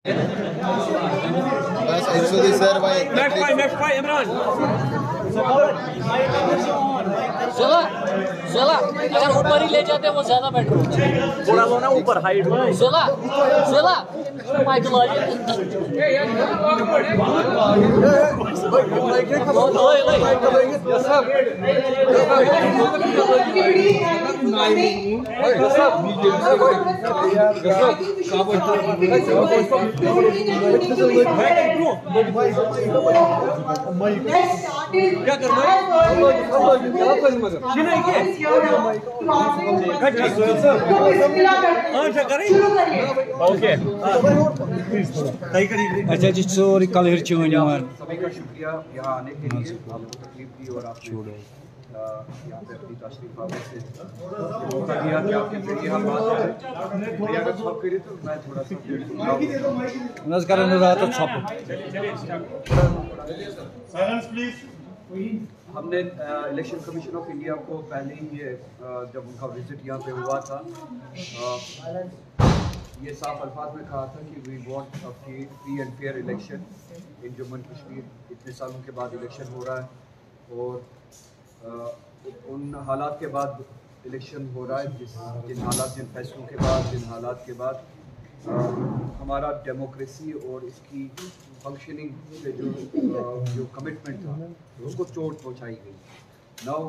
Guys, actually, sir, why? Next fight, Imran. ज़ला अगर ऊपर ही ले जाते वो ज्यादा बेटर होता। थोड़ा लो ना ऊपर हाइट। ज़ला माइकल क्या कर अच्छा जी सॉरी कल हिर चोन यार सभी का शुक्रिया यहाँ आने के लिए, आपको तकलीफ दी और आपने यहाँ पे अपनी तशरीफ आने से मौका दिया कि आपके जरिए हम बात करें। अगर सब करें तो मैं थोड़ा सा नजर रहा था छप Silence, please. हमने इलेक्शन कमीशन ऑफ इंडिया को पहले ही जब उनका विजिट यहाँ पे हुआ था ये साफ अल्फाज में कहा था कि we want a free and fair election in Jammu and Kashmir. इतने सालों के बाद इलेक्शन हो रहा है और उन हालात के बाद इलेक्शन हो रहा है जिन हालात, जिन फैसलों के बाद, जिन हालात के बाद हमारा डेमोक्रेसी और इसकी फंक्शनिंग पे जो कमिटमेंट था उसको चोट पहुंचाई गई। नाउ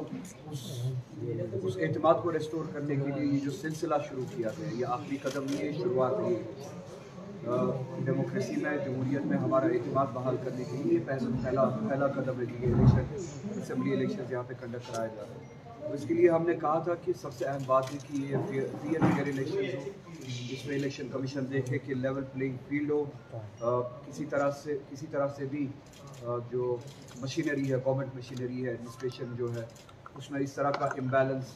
उस एतमाद को रेस्टोर करने के लिए ये जो सिलसिला शुरू किया गया, ये आखिरी कदम नहीं है, शुरुआत है। डेमोक्रेसी में, जमहूरियत में हमारा एतमाद बहाल करने के लिए पहला कदम है कि ये इलेक्शन, असम्बली इलेक्शन यहाँ पे कंडक्ट कराया जा रहा है। तो इसके लिए हमने कहा था कि सबसे अहम बात है कि ये फ्री एंड फेयर इलेक्शन हो, जिसमें इलेक्शन कमीशन देखे कि लेवल प्लेइंग फील्ड हो, किसी तरह से भी जो मशीनरी है, गवर्नमेंट मशीनरी है, एडमिनिस्ट्रेशन जो है, उसमें इस तरह का इम्बैलेंस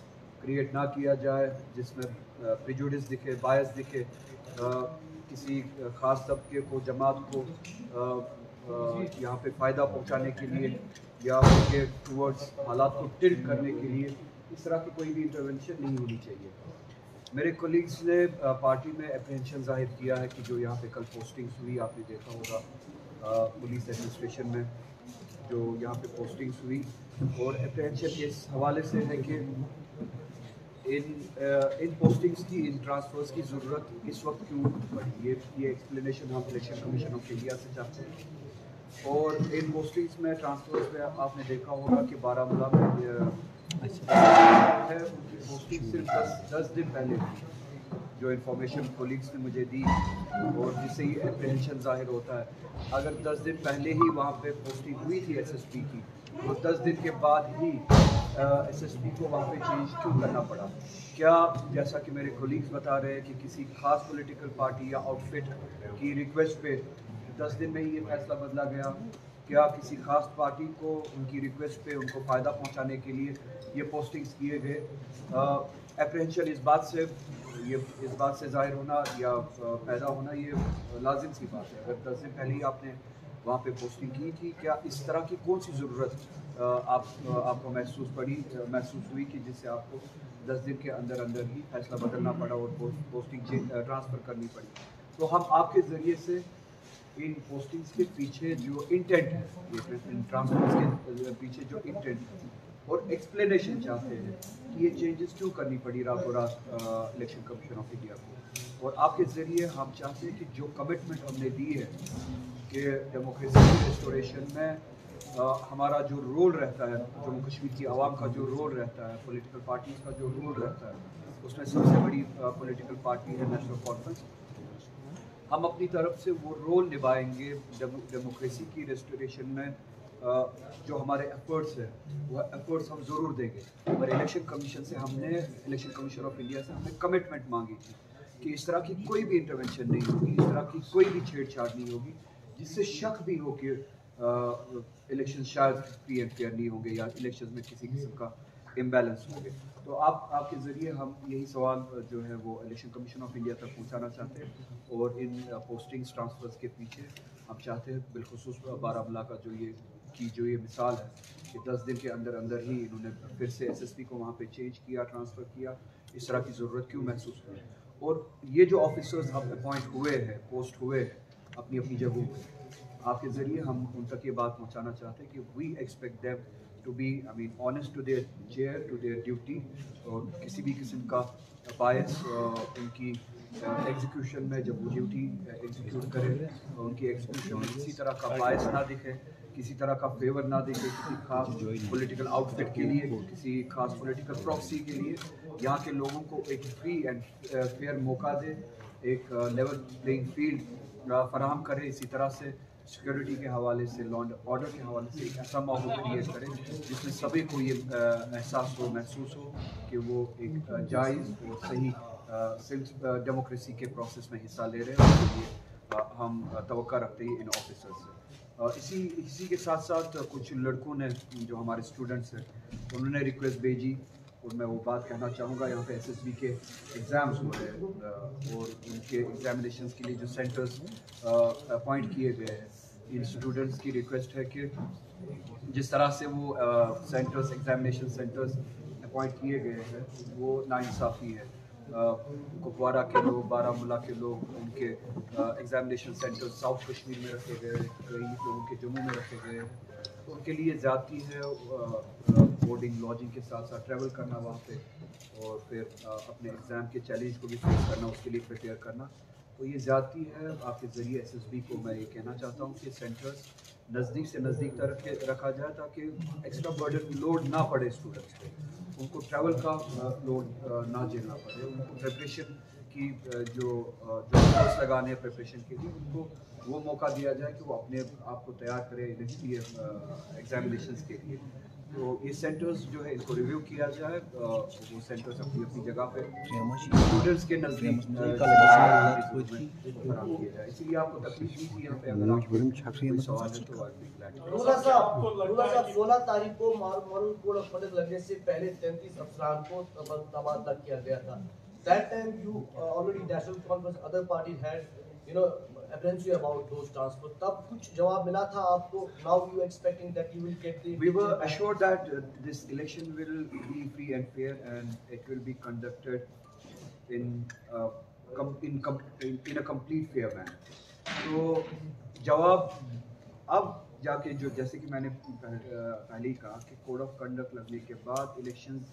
क्रिएट ना किया जाए जिसमें प्रेजुडिस दिखे, बायस दिखे, किसी ख़ास तबके को, जमात को यहाँ पे फ़ायदा पहुँचाने के लिए या उनके टूवर्ड्स हालात को टिल्ट करने के लिए इस तरह की कोई भी इंटरवेंशन नहीं होनी चाहिए। मेरे कोलीग्स ने पार्टी में अप्रहेंशन जाहिर किया है कि जो यहाँ पे कल पोस्टिंग्स हुई, आपने देखा होगा पुलिस एडमिनिस्ट्रेशन में जो यहाँ पे पोस्टिंग्स हुई, और अप्रहेंशन इस हवाले से है कि इन पोस्टिंग्स की, इन ट्रांसफ़र्स की ज़रूरत इस वक्त क्यों पड़ी, ये एक्सप्लेनेशन हम इलेक्शन कमीशन ऑफ इंडिया से चाहते हैं। और इन पोस्टिंग्स में, ट्रांसफ़र्स में आपने देखा होगा कि बारामूला में है, उनकी पोस्टिंग सिर्फ 10 दिन पहले हुई, जो इन्फॉर्मेशन कोलीग्स ने मुझे दी और जिससे ये अप्रहेंशन जाहिर होता है। अगर 10 दिन पहले ही वहाँ पे पोस्टिंग हुई थी एसएसपी की, तो 10 दिन के बाद ही एसएसपी को वहाँ पे चेंज क्यों करना पड़ा? क्या जैसा कि मेरे कोलीग्स बता रहे हैं कि किसी खास पॉलिटिकल पार्टी या आउटफिट की रिक्वेस्ट पे 10 दिन में ही ये फैसला बदला गया? क्या किसी खास पार्टी को उनकी रिक्वेस्ट पे उनको फ़ायदा पहुंचाने के लिए ये पोस्टिंग्स किए गए? अप्रहेंशन इस बात से ज़ाहिर होना या पैदा होना ये लाजिम सी बात है। अगर 10 दिन पहले ही आपने वहाँ पे पोस्टिंग की थी, क्या इस तरह की कौन सी ज़रूरत आपको महसूस हुई कि जिससे आपको 10 दिन के अंदर ही फैसला बदलना पड़ा और पोस्टिंग ट्रांसफ़र करनी पड़ी? तो हम आपके ज़रिए से इन पोस्टिंग्स के पीछे जो इंटेंट है, इन ट्रांसफर्स के पीछे जो इंटेंट है और एक्सप्लेनेशन चाहते हैं कि ये चेंजेस क्यों करनी पड़ी रातों रात इलेक्शन कमीशन ऑफ इंडिया को। और आपके ज़रिए हम चाहते हैं कि जो कमिटमेंट हमने दी है कि डेमोक्रेसी की रेस्टोरेशन में हमारा जो रोल रहता है, जम्मू कश्मीर की आवाम का जो रोल रहता है, पॉलिटिकल पार्टीज़ का जो रोल रहता है, उसमें सबसे बड़ी पॉलिटिकल पार्टी है नेशनल कॉन्फ्रेंस। हम अपनी तरफ से वो रोल निभाएंगे डेमोक्रेसी की रेस्टोरेशन में। जो हमारे एफर्ट्स हैं वो एफर्ट्स हम ज़रूर देंगे। और इलेक्शन कमीशन ऑफ इंडिया से हमने कमिटमेंट मांगी थी कि इस तरह की कोई भी इंटरवेंशन नहीं होगी, इस तरह की कोई भी छेड़छाड़ नहीं होगी जिससे शक भी हो कि इलेक्शन शायद फ्री एंड फेयर नहीं होंगे या इलेक्शन में किसी किस्म का इम्बैलेंस होंगे। तो आपके ज़रिए हम यही सवाल जो है वो इलेक्शन कमीशन ऑफ इंडिया तक पहुंचाना चाहते हैं। और इन पोस्टिंग्स ट्रांसफर्स के पीछे हम चाहते हैं, बिलखुसूस बारामूला का जो ये मिसाल है कि 10 दिन के अंदर ही इन्होंने फिर से एसएसपी को वहाँ पे चेंज किया, ट्रांसफ़र किया, इस तरह की ज़रूरत क्यों महसूस हुई? और ये जो ऑफिसर्स अब अपॉइंट हुए हैं, पोस्ट हुए हैं, अपनी अपनी जगहों पे। आपके ज़रिए हम उन तक ये बात पहुंचाना चाहते हैं कि we expect them to be honest to their chair, to their duty, और किसी भी किस्म का बायस उनकी एग्जीक्यूशन में जब वो ड्यूटी एग्जीक्यूट करें उनकी एग्जीक्यूशन में किसी तरह का बायस ना दिखे, किसी तरह का फेवर ना दिखे किसी खास पॉलिटिकल आउटफिट के लिए, किसी खास पॉलिटिकल प्रॉक्सी के लिए। यहाँ के लोगों को एक फ्री एंड फेयर मौका दे, एक लेवल प्लेइंग फील्ड फराहम करे। इसी तरह से सिक्योरिटी के हवाले से, लॉ एंड ऑर्डर के हवाले से एक ऐसा माहौल क्रिएट करें जिसमें सभी को ये एहसास हो, महसूस हो कि वो एक जायज़ और सही डेमोक्रेसी के प्रोसेस में हिस्सा ले रहे हैं। उसके लिए हम तवक्का रखते हैं इन ऑफिसर से। इसी के साथ साथ कुछ लड़कों ने, जो हमारे स्टूडेंट्स हैं, उन्होंने रिक्वेस्ट भेजी, और मैं वो बात कहना चाहूँगा। यहाँ पे एसएसबी के एग्ज़ाम्स हो रहे हैं और उनके एग्जामिनेशंस के लिए जो सेंटर्स अपॉइंट किए गए हैं, इन स्टूडेंट्स की रिक्वेस्ट है कि जिस तरह से वो सेंटर्स, एग्जामिनेशन सेंटर्स अपॉइंट किए गए हैं, वो नाइंसाफ़ी है। कुपवारा के लोग, बारामूला के लोग, उनके एग्जामिनेशन सेंटर साउथ कश्मीर में रखे गए, कई लोगों के जम्मू में रखे गए। तो उनके लिए ज़्यादती है बोर्डिंग लॉजिंग के साथ साथ ट्रैवल करना वहाँ पे, और फिर अपने एग्ज़ाम के चैलेंज को भी फेस करना, उसके लिए प्रिपेयर करना। तो ये ज़्यादती है। आपके ज़रिए एसएसबी को मैं ये कहना चाहता हूँ कि सेंटर्स नज़दीक से नज़दीक तक रखा जाए ताकि एक्स्ट्रा बर्डन लोड ना पड़े स्टूडेंट्स पे, उनको ट्रैवल का लोड ना झेलना पड़े, उनको प्रिपरेशन की जो कोर्स लगाने हैं प्रिपरेशन के लिए, उनको वो मौका दिया जाए कि वो अपने आप को तैयार करें एग्जामिनेशंस के लिए। तो ये सेंटर्स जो है इनको रिव्यू किया जाए, वो सेंटर्स अपनी अपनी जगह पे स्टूडेंट्स के नज़दीक फराहम किए जाए। इसीलिए आपको तकलीफ नहीं थी यहाँ पे। अगर आपको कोई सवाल है तो रुला साहब 16 तारीख को मॉडल कोड ऑफ कंडक्ट लगने से पहले 33 अफसरान को तबादला किया गया था। That time you already national conference other parties had apprehension about those transfers. तब कुछ जवाब मिला था आपको? Now you expecting that you will get the. We were assured that this election will be free and fair and it will be conducted in a complete fair manner. तो जवाब अब जाके जो, जैसे कि मैंने पहले ही कहा कि कोड ऑफ कंडक्ट लगने के बाद इलेक्शंस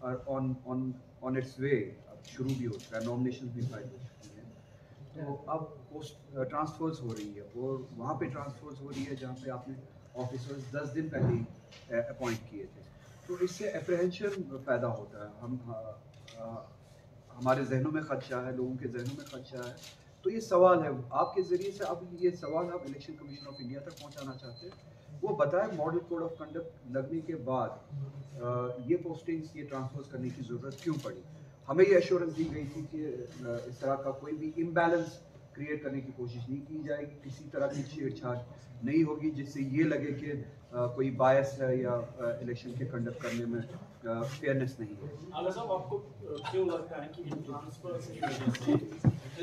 आर ऑन इट्स वे, अब शुरू भी हो चुका है, नॉमिनेशन भी फाइल हो चुकी हैं। तो अब पोस्ट ट्रांसफर्स हो रही है, और वहाँ पे ट्रांसफर्स हो रही है जहाँ पे आपने ऑफिसर्स 10 दिन पहले ही अपॉइंट किए थे। तो इससे अप्रहेंशन पैदा होता है, हमारे जहनों में खदशा है, लोगों के जहनों में खदशा है। तो ये सवाल है आपके ज़रिए से, अब ये सवाल आप इलेक्शन कमीशन ऑफ इंडिया तक पहुंचाना चाहते हैं, वो बताएं मॉडल कोड ऑफ कंडक्ट लगने के बाद ये पोस्टिंग्स, ये ट्रांसफर्स करने की ज़रूरत क्यों पड़ी। हमें ये एश्योरेंस दी गई थी कि इस तरह का कोई भी इम्बैलेंस क्रिएट करने की कोशिश नहीं की जाएगी, किसी तरह की छेड़छाड़ नहीं होगी जिससे ये लगे कि कोई बायस है या इलेक्शन के कंडक्ट करने में फेयरनेस नहीं है। आला साहब, आपको क्यों लगता है कि इन ट्रांसफर्स की वजह से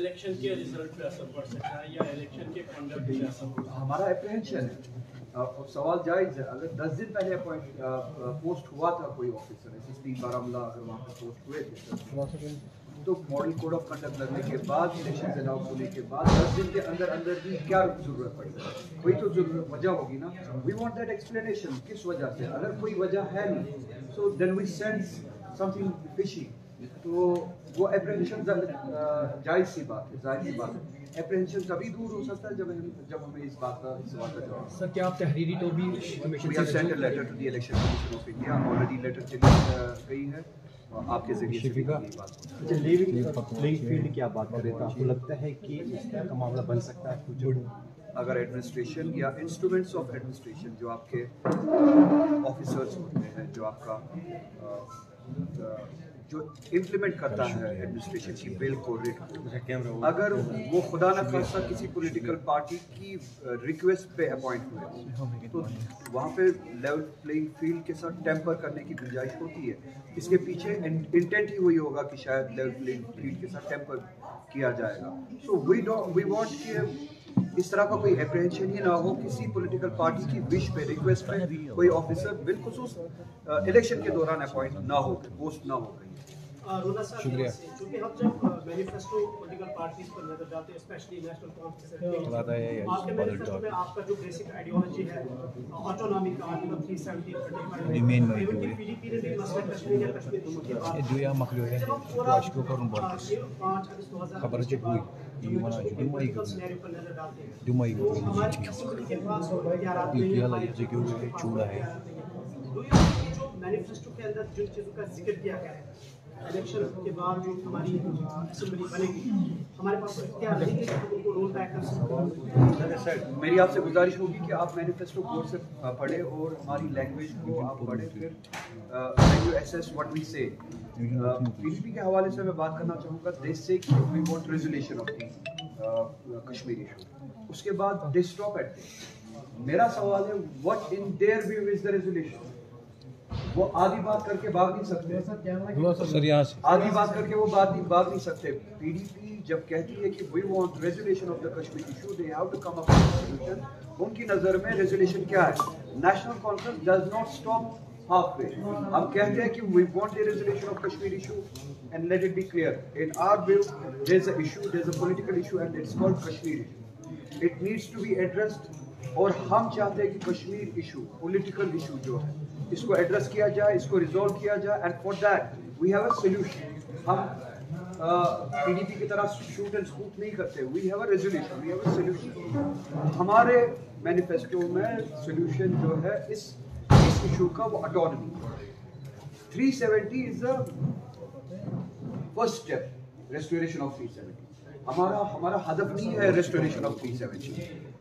इलेक्शन के रिजल्ट पे असर पड़ सकता है या इलेक्शन के कंडक्ट पे असर पड़ सकता है? हमारा अप्रहेंशन है, सवाल जायज़ है। अगर 10 दिन पहले पोस्ट हुआ था कोई ऑफिसर, एसएसपी बारामूला अगर वहाँ पर पोस्ट हुए थे, तो मॉडल कोड ऑफ कंडक्ट लगने के बाद, इलेक्शन अनाउंस होने के बाद 10 दिन के अंदर अंदर भी क्या ज़रूरत पड़ी, कोई तो वजह होगी ना। वी वांट दैट एक्सप्लेनेशन, किस वजह से। अगर कोई वजह है नहीं, so then we sense something fishy. तो वो अप्रहेंशन जायज़ सी बात है, जायज़ सी बात है। अप्रहेंशन तभी दूर हो सकता है जब हमें इस बात का जवाब। सर, क्या आप तहरीरी तो भी कमीशन से send letter to the election commission of India, already letter चली गई है, आपके ज़रिए से बात। अच्छा, प्लेइंग फील्ड की आप बात करें तो आपको लगता है कि इसका मामला बन सकता है फ्यूचर? अगर एडमिनिस्ट्रेशन या इंस्ट्रूमेंट्स ऑफ एडमिनिस्ट्रेशन जो आपके ऑफिसर्स होते हैं, जो आपका जो इम्प्लीमेंट करता है एडमिनिस्ट्रेशन की बिल को, रेट को, अगर वो खुदा न खास्ता किसी पॉलिटिकल पार्टी की रिक्वेस्ट पे अपॉइंट हुए तो वहाँ पे लेवल प्लेइंग फील्ड के साथ टेम्पर करने की गुंजाइश होती है। इसके पीछे इंटेंट ही वही होगा कि शायद लेवल प्लेइंग फील्ड के साथ टेम्पर किया जाएगा। सो वी वांट कि इस तरह का कोई अप्रहेंशन ही ना हो, किसी पॉलिटिकल पार्टी की विश पे, रिक्वेस्ट पे कोई ऑफिसर बिलखुसूस इलेक्शन के दौरान अपॉइंट ना हो, पोस्ट ना हो। रोला साहब शुक्रिया। क्योंकि हम जब मैनिफेस्टो पॉलिटिकल पार्टीज पर नजर डालते हैं स्पेशली नेशनल कॉन्फ्रेंस आपके मैनिफेस्टो में आपका जो बेसिक आइडियोलॉजी है ऑटोनॉमी का आर्टिकल 370 पीडीपी ने भी मसला कश्मीर या कश्मीर दोनों की बात Dua makhluk yang aşk korun bordas. 5 अगस्त 2000 Kabar cek hui. Ini mana jadi mai political gitu. Scenario पर नजर डालते हैं Dumai gitu. हमारे किसी के पास इख्तियारात Itu नहीं ya है lah je kyo chula hai. तो ये जो मैनिफेस्टो के अंदर जिन चीज़ों का जिक्र किया गया है इलेक्शन के बाद जो हमारी असेंबली बनेगी हमारे पास तो इख्तियार नहीं है कि हम उनको रोल बैक कर सकते हैं। मेरी आपसे गुजारिश होगी कि आप मैनिफेस्टो कोर्स से पढ़े और हमारी लैंग्वेज को आप पढ़े फिर यू एसेस व्हाट वी से। पीडीपी के हवाले से मैं बात करना चाहूँगा देश से कि we want resolution of the Kashmir issue, उसके बाद दे स्टॉप एट दिस। मेरा सवाल है what in their view is the resolution. वो आधी बात करके भाग नहीं सकते, Sir यहाँ से. आधी बात करके वो भाग नहीं सकते। पीडीपी जब कहती है कि we want resolution of the Kashmir issue, they have to come up with a solution. उनकी नजर में रेजोल्यूशन क्या है? National Conference does not stop halfway. हम कहते हैं कि we want the resolution of Kashmir issue and let it be clear in our view there is a issue, there is a political issue and it's called Kashmir issue. It needs to be addressed और हम चाहते हैं कि Kashmir issue political issue जो है इसको address किया जाए, इसको रिजॉल्व किया जाए and for that we have a solution. हम पीडीपी की तरह शूट एंड स्कूप नहीं करते, we have a resolution, we have a solution. हमारे मैनिफेस्टो में सॉल्यूशन जो है इस इशू का वो autonomy 370 is the first step restoration of 370। हमारा हदफ नहीं है रेस्टोरेशन ऑफ 370,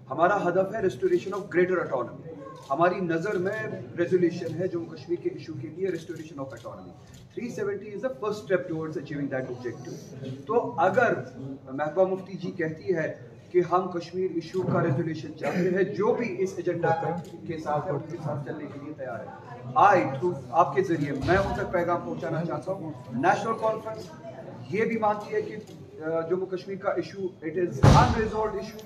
हमारा हदफ है रेस्टोरेशन ऑफ ग्रेटर ऑटोनॉमी। हमारी नज़र में रेजोल्यूशन है जम्मू कश्मीर के इशू के लिए restoration of autonomy. 370 is the first step towards achieving that objective. तो अगर महबूबा मुफ्ती जी कहती है कि हम कश्मीर इशू का रेजोल्यूशन चाहते हैं, जो भी इस एजेंडा के साथ है उनके साथ चलने के लिए तैयार है। थ्रू आपके जरिए मैं उन तक पैगाम पहुंचाना चाहता हूँ। नेशनल कॉन्फ्रेंस ये भी मानती है कि जम्मू कश्मीर का issue it is unresolved issue,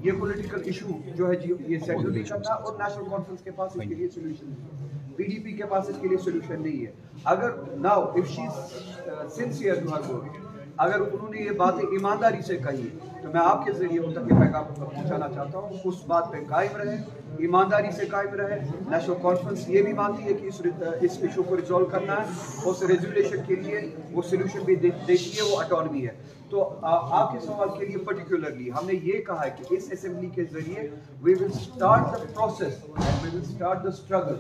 ये पॉलिटिकल इशू जो है ये सेटल नहीं करना और नेशनल कॉन्फ्रेंस के पास इसके लिए सोल्यूशन नहीं है, पीडीपी के पास इसके लिए सोल्यूशन नहीं है। अगर now if she sincere to her work, अगर उन्होंने ये बातें ईमानदारी से कही तो मैं आपके जरिए उन तक के पैगाम पहुंचाना चाहता हूँ उस बात पे कायम रहे, ईमानदारी से कायम रहे। नेशनल कॉन्फ्रेंस ये भी मानती है कि इस इशू को रिजॉल्व करना है, उस रेजोल्यूशन के लिए वो सोल्यूशन भी देती है, वो ऑटोनॉमी है। तो आपके सवाल के लिए पर्टिकुलरली हमने ये कहा है कि इस असेंबली के जरिए we will start the process and we will start the struggle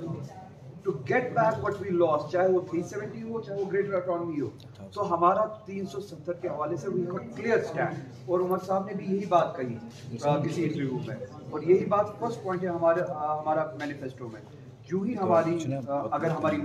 to get back what we lost, चाहे वो 370 हो चाहे वो ग्रेटर ऑटोनॉमी हो। तो हमारा 370 के हवाले से वी गॉट क्लियर स्टैंड और उमर साहब ने भी यही बात कही किसी इंटरव्यू में, और यही बात फर्स्ट पॉइंट है हमारा मैनिफेस्टो में। जो ही हमारी अगर हमारी